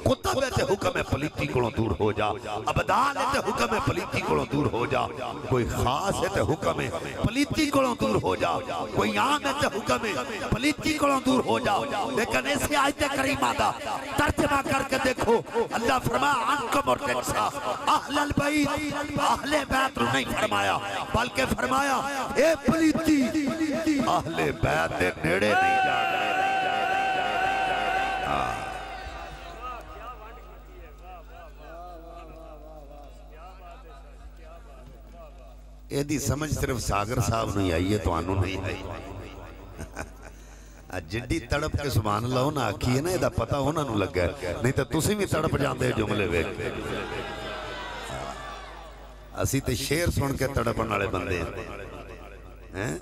کتب تے حکم پلیتی کو دور ہو جا، ابدال تے حکم پلیتی کو دور ہو جا، کوئی خاص تے حکم پلیتی کو دور ہو جا، کوئی عام تے حکم پلیتی کو دور ہو جا۔ لیکن ایسے آیت کریمہ دا ترجمہ کر کے دیکھو، اللہ فرمایا عنکم الرجسا اہل البیت، اہل بیت نہیں فرمایا بلکہ فرمایا اے پلیتی اہل بیت دے نیڑے نہیں جانا۔ ایدی سمجھ صرف ساگر صاحب نہیں آئی ہے تو آنو نہیں آئی۔ جڈی تڑپ کے سبحان اللہ ہونا آکھی ہے نا، ایدہ پتہ ہونا نو لگ گئے، نہیں تو تسی بھی تڑپ جاندے جملے ویک۔ اسی تے شیر سن کے تڑپ نالے بندے ہیں،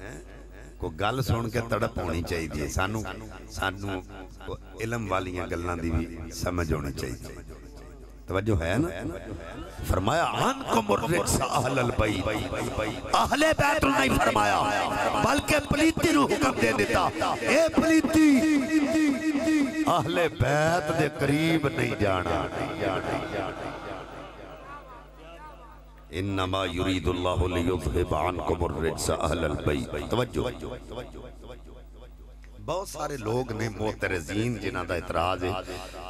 کو گل سن کے تڑپ ہونی چاہیے دی، سانو علم والیاں گلان دی بھی سمجھ ہونی چاہیے۔ توجہ ہے نا؟ فرمایا عنکم الرجس اہل البیت، اہل بیت نہیں فرمایا بلکہ پلیتی نو حکم دے دیتا، اے پلیتی اہل بیت دے قریب نہیں جانا۔ انما یرید اللہ لیذہب عنکم الرجس اہل البیت۔ توجہ، بہت سارے لوگ نے معترضین جنہاں دا اعتراض ہے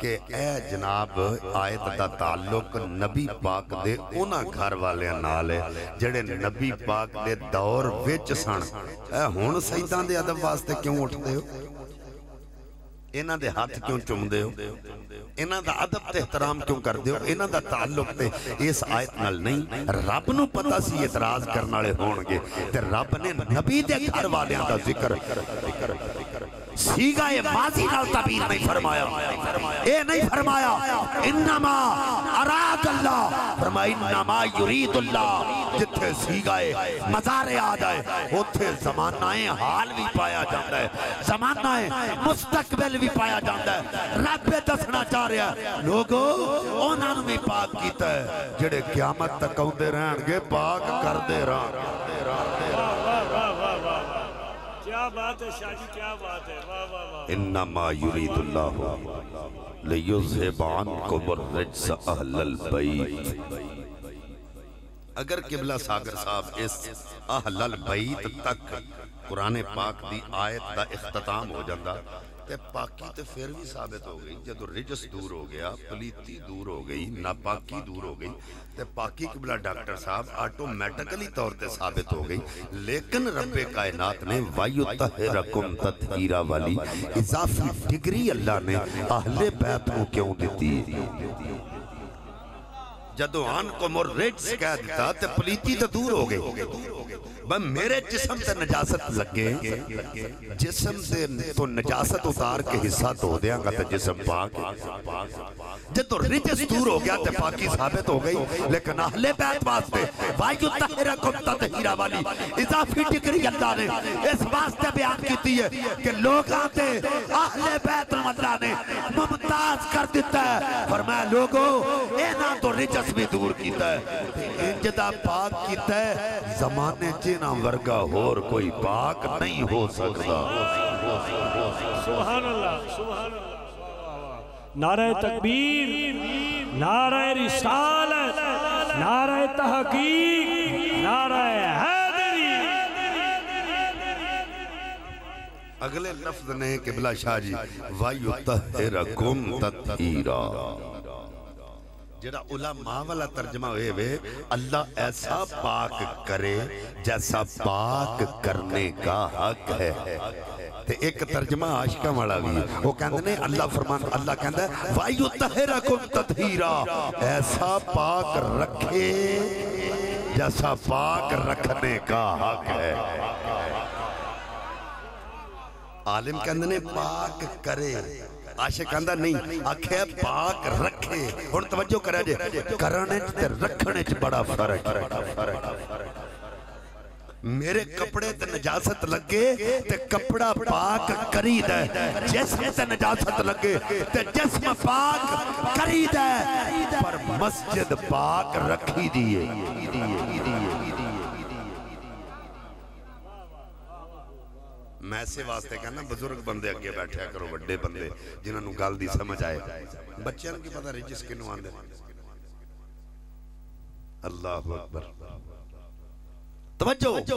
کہ اے جناب آیت دا تعلق نبی پاک دے اونا گھر والے نال ہے جڑے نبی پاک دے دور وچ سن، اے ہون سیدان دے ادب واسطے کیوں اٹھ دے ہو؟ انہاں دے ہاتھ کیوں چم دے ہو؟ انہاں دا ادب تے احترام کیوں کر دے ہو؟ انہاں دا تعلق تے اس آیت نال نہیں۔ رب نو پتہ سی اعتراض کرنالے ہونگے تے رب نے نبی دے گھر والیاں دا ذکر سیگا ماضی نال تعبیر نہیں فرمایا، اے نہیں فرمایا انما اراد اللہ، فرمایا انما یرید اللہ۔ جتھے سیگا مزارے آ جائے اتھے زمانہ حال بھی پایا جاندہ ہے، زمانہ مستقبل بھی پایا جاندہ ہے۔ رب دسنا چاہ رہا ہے لوگو انہوں نے پاک کیتا ہے جڑے قیامت تک ہوندے رہن گے، پاک کر دے رہن۔ کیا بات ہے شاہ جی، کیا بات ہے، واہ واہ واہ۔ انما یرید اللہ لیذہب عنکم الرجس اہل البیت۔ اگر قبلہ ساگر صاحب اس اہل البیت تک قرآن پاک دی آیت دا اختتام ہو جاندہ تے پاکی تے پھر بھی ثابت ہو گئی۔ جدو رجس دور ہو گیا، پلیتی دور ہو گئی، ناپاکی دور ہو گئی تے پاکی قبلہ ڈاکٹر صاحب آٹومیٹکلی طور تے ثابت ہو گئی۔ لیکن رب کائنات نے وَيُطَهِّرَكُمْ تَطْهِيرًا والی اضافی ڈگری اللہ نے اہل بیت کو کیوں دیتی؟ جدو عنکم الرجس کہہ دیتا تے پلیتی تے دور ہو گئی۔ بس میرے جسم سے نجاست لگے، جسم سے تو نجاست اتار کے حصہ دھو دیاں گا تے جسم پاک۔ جدو رجس دور ہو گیا تے پاکی ثابت ہو گئی، لیکن اہل بیت واسطے وَيُطَهِّرَكُمْ تَطْهِيرًا والی اضافی ڈگری اللہ نے اس واسطے بیان کیتی ہے کہ لوگ آتے اہل بیت اللہ نے ممتاز کر دیتا ہے۔ فرمایا لوگو اینا تو رجس بھی دور کیتا ہے، انجدہ پاک کیتا ہے، زمانے جینا ورگا ہور کوئی پاک نہیں ہو سکتا۔ سبحان اللہ، سبحان اللہ۔ نعرہ تکبیر، نعرہ رسالت، نعرہ تحقیق، نعرہ حیدری۔ اگلے لفظ نے قبلہ شاہ جی وَيُطَهِّرَكُمْ تَطْهِيرًا، جڑا علماء والا ترجمہ ہوئے وے اللہ ایسا پاک کرے جیسا پاک کرنے کا حق ہے۔ تے ایک ترجمہ عاشقہ والا بھی ہے، وہ کہندے نے اللہ فرمان، اللہ کہندہ ہے وَيُطَهِّرَكُمْ تَطْهِيرًا، ایسا پاک رکھے جیسا پاک رکھنے کا حق ہے۔ عالم کہندے نے پاک کرے، عاشق کہندہ نہیں، آکھے پاک رکھے۔ اور توجہ کرے جے کرنے تے رکھنے چ بڑا فرق ہے۔ میرے کپڑے تے نجاست لگے تے کپڑا پاک کرید ہے، جسم تے نجاست لگے تے جسم پاک کرید ہے، پر مسجد پاک رکھی دیئے۔ میں سے واسطے کہنا بزرگ بندے اگے بیٹھے کرو بڑے بندے جنہوں نے گل دی سمجھ آئے بچے کی پتہ رجس کنوں آندے اللہ اکبر توجہ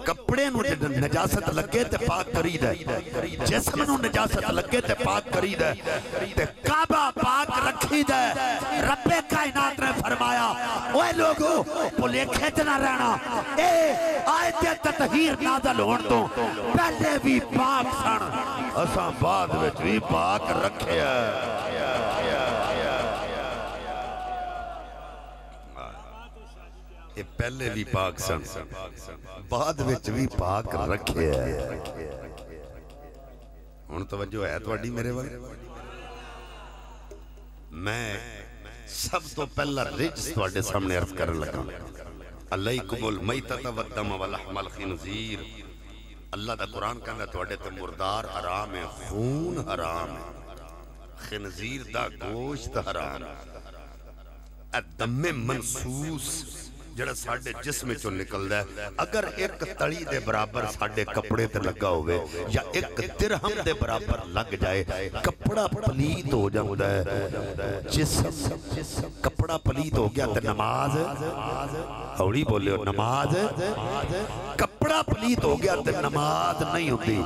کپڑے نو نجاست لگے تے پاک کرید ہے جسم نو نجاست لگے تے پاک کرید ہے تے کعبہ پاک رکھید ہے رب کائنات نے فرمایا اوے لوگو بھلے نہ رہنا اے آیت تطہیر نازل ہون تو پہلے بھی پاک سن اساں بعد وچ بھی پاک رکھیا یہ پہلے بھی پاک سن بعد وچ بھی پاک رکھے ہے ہن توجہ ہے تواڈی میرے والے میں سب تو پہلا رجس تواڈے سامنے عرض کرن لگا علیکم المیتۃ والدم ولحم الخنزیر اللہ دا قرآن کہندا تواڈے تے مردار حرام ہے خون حرام ہے خنزیر دا گوشت حرام دم منسوس جڑا ساڑھے جسم چو نکل ہے اگر ایک تڑی دے برابر ساڑھے کپڑے تے لگا ہوئے یا ایک درہم دے برابر لگ جائے کپڑا پلیت ہو جاتا ہے جسم کپڑا پلیت ہو گیا تے نماز اوڑی بولے ہو نماز کپڑا پلیت ہو گیا تے نماز نہیں ہوتی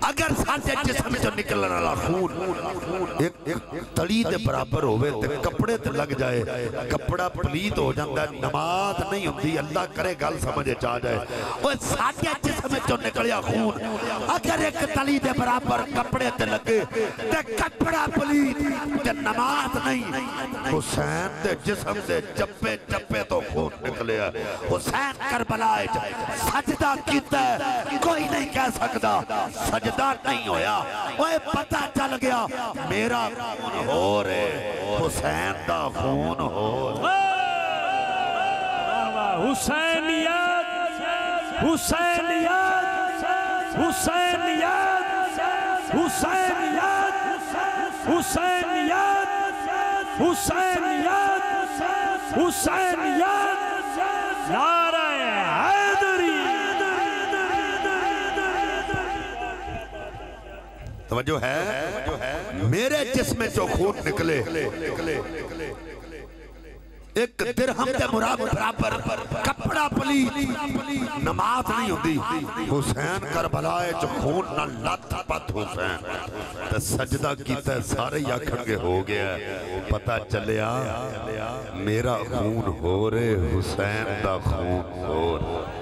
اگر ساڑھے جسم چو نکلنا والا خون ایک تڑی دے برابر ہوئے تے کپڑے تے لگ جائے کپڑا پلیت ہو جاتا ہے نماز نہیں ہوتی اللہ کرے گل سمجھے چاہ جائے وہ ساتھے جسم جو نکلیا خون اگر ایک تلی دے برابر کپڑے تے لگے تے کپڑا پلیت تے نماز نہیں حسین دے جسم دے چپے چپے تو خون نکلیا حسین کربلائے سجدہ کیتا ہے کوئی نہیں کہہ سکتا سجدہ نہیں ہویا وہ پتہ چل گیا میرا خون ہو رہے حسین دا خون ہو رہے حسینیت حسینیت حسینیت حسینیت حسینیت حسینیت حسینیت نعرہ حیدری توجہ ہے میرے جسم جو خون نکلے ایک درہم دے برابر کپڑا پلیت نماز نہیں ہوتی حسین کربلائے جو خون نہ لت پت حسین تے سجدہ کیتا ہے سارے یاکھن کے ہو گیا پتہ چلیا میرا خون ہو رہے حسین دا خون ہو رہے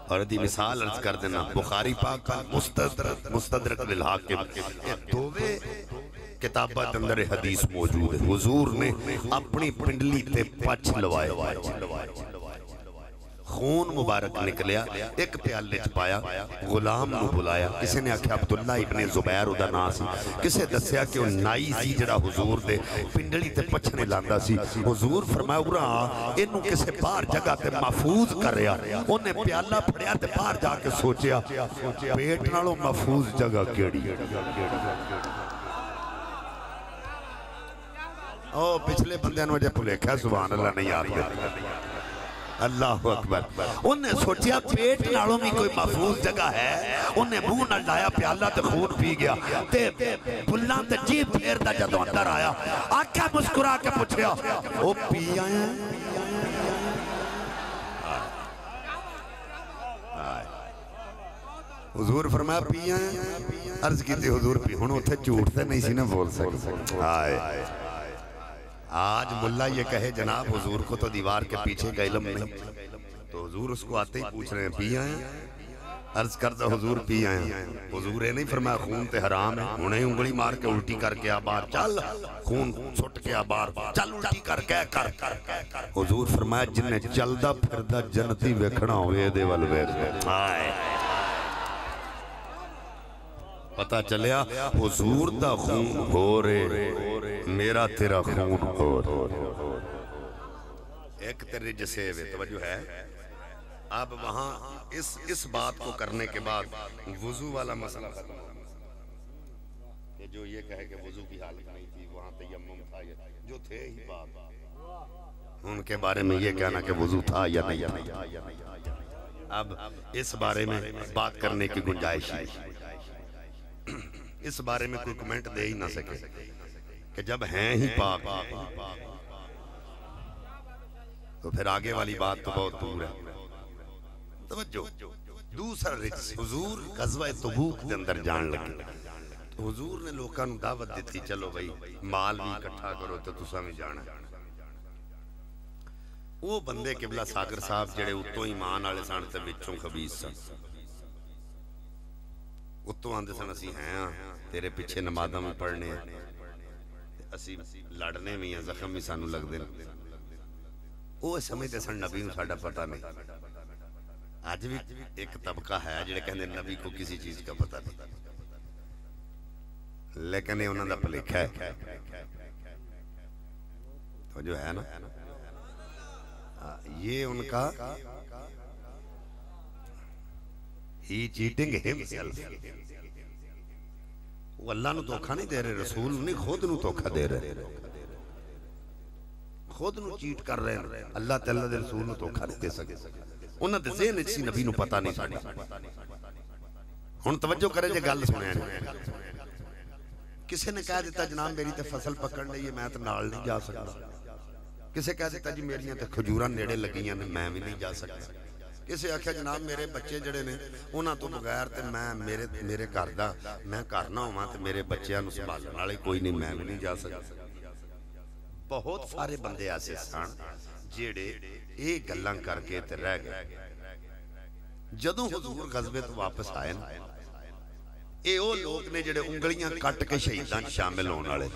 اور دی مثال عرض کر دینا بخاری پاک کا مستدرک للحاکم دووے کتابات اندر حدیث موجود ہے حضور نے اپنی پنڈلی تے پچھ لوائے خون مبارک نکلیا ایک پیالے چپایا غلام نو بلایا کسی نے آکھیا عبداللہ ابن زبیر ادا نا سی کسے دسیا کہ وہ نائی سی جڑا حضور دے پنڈلی تے پچھنے لاندا سی حضور فرمایا اورا انہوں کسے باہر جگہ تے محفوظ کر رہا انہیں پیالہ پڑیا تے باہر جا کے سوچیا پیٹ نالوں محفوظ جگہ کیڑی او پچھلے بندے نو جے پلیکھا سبحان اللہ نہیں آتے اللہ اکبر انہیں سوچیا پیٹ نالوں میں کوئی محفوظ جگہ ہے انہیں منہ نہ لایا پیالہ تے خون پی گیا تے بلان تے جیب پھیر دا جدو اندر آیا آکھا مسکرا کے پوچھیا او پی آئے حضور فرمایا پی آئے عرض کی تھی حضور پی ہونوں تھے جھوٹتے نہیں سی نہ بول سکتے آئے آج ملہ یہ کہے جناب حضور کو تو دیوار کے پیچھے کا علم نہیں تو حضور اس کو آتے ہی پوچھ رہے ہیں پی آئیں عرض کرتا حضور پی آئیں حضور نے نہیں فرمایا خون تے حرام ہے انہیں انگلی مار کے الٹی کر کے آبار چل خون چھٹ کے آبار چل الٹی کر کے کر حضور فرمایا جنہیں چلدہ پھردہ جنتی ویکھنا ہوئے دے والویز آئے پتہ چلیا حضور دا خون ہو رہے میرا تیرا خون ہو رہے ایک تیرے جسے ہوئے توجہ ہے اب وہاں اس بات کو کرنے کے بعد وضو والا مسئلہ ختم کہ جو یہ کہے کہ وضو کی حالت نہیں تھی وہاں تیمم تھا جو تھے ہی بات ان کے بارے میں یہ کہنا کہ وضو تھا یا نہیں اب اس بارے میں بات کرنے کی گنجائش ہے، اس بارے میں کوئی کمنٹ دے ہی نہ سکے کہ جب ہیں ہی پاک تو پھر آگے والی بات تو بہت دور ہے۔ توجہ، دوسرا رجس حضور غزوہ تبوک دے اندر جان لگے، تو حضور نے لوکاں نوں دعوت دیتی، چلو بھائی مال بھی اکٹھا کرو تو تساں بھی جانا۔ وہ بندے قبلہ ساگر صاحب جڑے اتوں ایمان والے سن تے وچوں خبیث سن، اتوں آندے سن اسی ہیں تیرے پیچھے نمازاں بھی پڑھنے اسی لڑنے بھی ہیں، زخم بھی سانوں لگدے نے۔ وہ سمجھتے سن نبی نوں ساڈا پتہ نہیں۔ آج بھی ایک طبقہ ہے جڑے کہندے نبی کو کسی چیز کا پتہ نہیں، لیکن یہ انہوں دا پلیکھا ہے، تو جو ہے نا یہ ان کا ہی چیٹنگ ہمسیلف، وہ اللہ نو دھوکھا نہیں دے رہے، رسول نہیں، خود نو دھوکھا دے رہے، خود نو چیٹ کر رہے ہیں۔ اللہ تعالیٰ دے رسول نو دھوکھا نہیں دے سکے، انہاں دے ذہن اچھی نبی نو پتہ نہیں سکتا۔ ہن توجہ کرے جے گل سنیا جائے، کسی نے کہہ دیتا جناب میری تے فصل پکڑ لئی ہے میں تے نال نہیں جا سکتا، کسی کہہ دیتا جی میریاں تے کھجوراں نیڑے لگیاں نے میں بھی نہیں جا سکتا، کسی آکھیا جناب میرے بچے جڑے نے انہاں تو بغیر تے میں میرے گھر دا میں گھر نہ ہوواں تے میرے بچیاں نوں سنبھالن والے کوئی نہیں، میں بھی نہیں جا سکتا۔ بہت سارے بندے ایسے سن جڑے یہ گلاں کر کے تے رہ گئے۔ جدوں حضور غزوے تو واپس آئے نا، اے او لوگ نے جڑے انگلیاں کٹ کے شہیداں شامل ہونے والے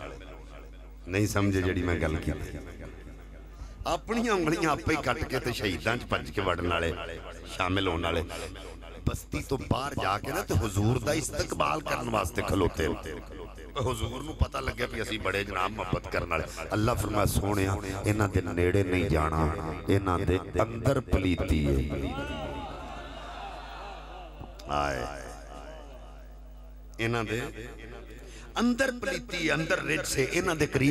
نہیں سمجھے جڑی میں گل کی، اپنی انگلیاں آپ ہی کٹ کے تے شہیداں پج کے وڑن والے شامل ہونے والے بستی تو باہر جا کے نا تے حضور دا استقبال کرنے واسطے کھلوتے ہیں۔ حضور نو پتہ لگے بھی اسی بڑے جناب محبت کرنے والے، اللہ فرمایا سونیا انہاں دے نیڑے نہیں جانا، انہاں دے اندر پلیتی ہے۔ آئے انہاں دے اندر پلیتی، اندر رج سے انہاں دے قریب